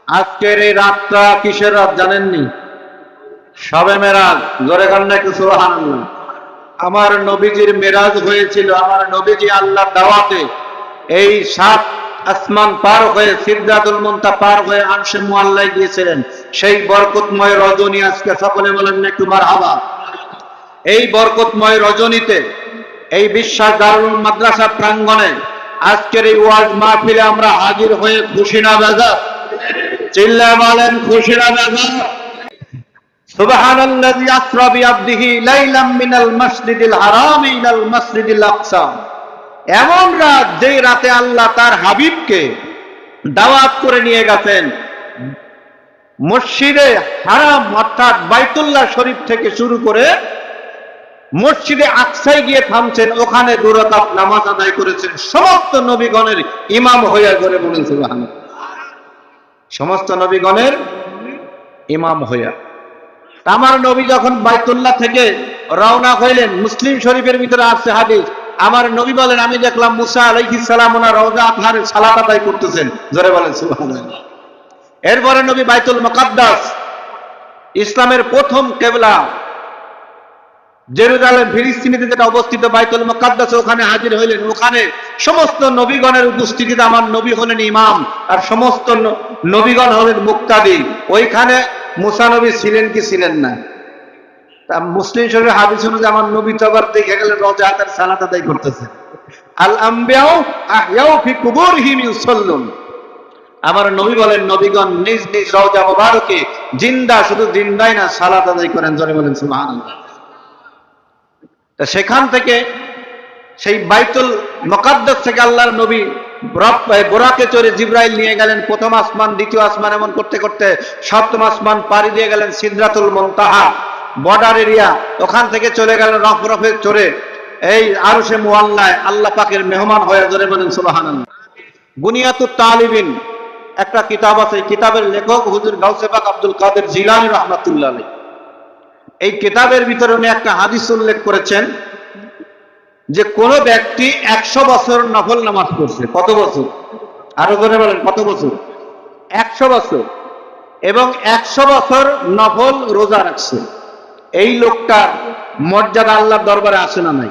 আজকের এই রাতটা কিসের রাত জানেননি? শবে মেরাজ। জোরে কান্না একটু সুবহানাল্লাহ। আমার নবীজির মেরাজ হয়েছিল। আমার নবীজি আল্লাহর দাওয়াতে এই 7 আসমান পার হয়ে সিদরাতুল মুনতাহা পার হয়ে আরশে মুআল্লায় গিয়েছিলেন। সেই বরকতময় রজনী আজকে সকলে বলেন একটু মারহাবা। এই বরকতময় রজনীতে এই বিশ্বাস দারুল মাদ্রাসা প্রাঙ্গণে আজকের এই ওয়াজ মাহফিলে আমরা হাজির হয়ে খুশি না বেজার? চিল্লায়ে বলেন খুশি না বেজার? সুবহানাল্লাযী আসরা বিআবদিহি লাইলাম মিনাল মাসজিদিল হারাম ইলাল মাসজিদিল আকসা। এমন রাত, যে রাতে আল্লাহ তার হাবিবকে দাওয়াত করে নিয়ে গেছেন মসজিদে হারাম অর্থাৎ বাইতুল্লাহ শরীফ থেকে শুরু করে মসজিদে আকসায় গিয়ে থামছেন, ওখানে 2 রাকাত নামাজ আদায় করেছেন সমস্ত নবীগণের ইমাম হইয়া। করে বলেন সুবহানাল্লাহ। সমস্ত নবীগণের ইমাম হইয়া। আমার নবী যখন বাইতুল্লাহ থেকে রওনা হইলেন, মুসলিম শরীফের ভিতরে আছে হাদিস, আমার নবী বলেন আমি দেখলাম মুসা আলাইহিস সালাম ওনার রওজা আতহারে সালাত আদায় করতেছেন। জোরে বলেন সুবহানাল্লাহ। এরপরে নবী বাইতুল মুকাদ্দাস, ইসলামের প্রথম কিবলা জেরুজালেম ফিলিস্তিনিতে যেটা অবস্থিত বাইতুল মুকাদ্দাস, ওখানে হাজির হইলেন। ওখানে সমস্ত নবীগণের উপস্থিতিতে আমার নবী হলেন ইমাম আর সমস্ত নবীগণ হলেন মুক্তাদি। ওইখানে মুসা নবী ছিলেন কি ছিলেন না? তা মুসলিম শরীফের হাদিস অনুযায়ী আমার নবী তো আবার দেখে গেলেন রওজা আতহারে সালাত আদায় করতেছেন। আল আম্বিয়াউ আহইয়াউ ফি কুবুরিহিম ইউসাল্লুন। আমার নবী বলেন নবীগণ নিজ নিজ রওজা মুবারকে জিন্দা, শুধু জিন্দাই না সালাত আদায় করেন। জোরে বলেন সুবহানাল্লাহ। সেখান থেকে সেই বাইতুল মুকাদ্দাস থেকে আল্লাহর নবী বোরাকে চড়ে জিবরাইল নিয়ে গেলেন প্রথম আসমান, দ্বিতীয় আসমান, এমন করতে করতে 7ম আসমান পাড়ি দিয়ে গেলেন সিদরাতুল মুনতাহা বর্ডার এরিয়া। ওখান থেকে চলে গেলেন রফরফে চড়ে এই আরশে মুআল্লায় আল্লাহ পাকের মেহমান হয়ে। জোরে বলেন সুবহানাল্লাহ। বুনিয়াতুত তালিবিন একটা কিতাব আছে, কিতাবের লেখক হুজুর গাউসে পাক আব্দুল কাদের জিলানী রাহমাতুল্লাহ আলাইহি। এই কিতাবের ভিতরে উনি একটা হাদিস উল্লেখ করেছেন যে কোন ব্যক্তি 100 বছর নফল নামাজ পড়ছে। কত বছর? আরো করে বলেন কত বছর? 100 বছর। এবং 100 বছর নফল রোজা রাখছে, এই লোকটার মর্যাদা আল্লাহর দরবারে আছে না নাই?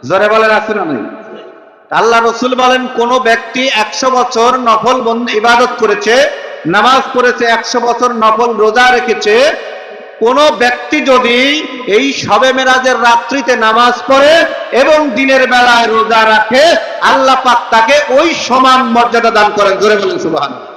জোরে বলেন আছে না নাই? আল্লাহ রসুল বলেন কোন ব্যক্তি 100 বছর নফল ইবাদত করেছে, নামাজ পড়েছে, 100 বছর নফল রোজা রেখেছে, কোন ব্যক্তি যদি এই শবে মেরাজের রাত্রিতে নামাজ পড়ে এবং দিনের বেলায় রোজা রাখে, আল্লাহ পাক তাকে ওই সমান মর্যাদা দান করেন। জোরে বলেন সুবহানাল্লাহ।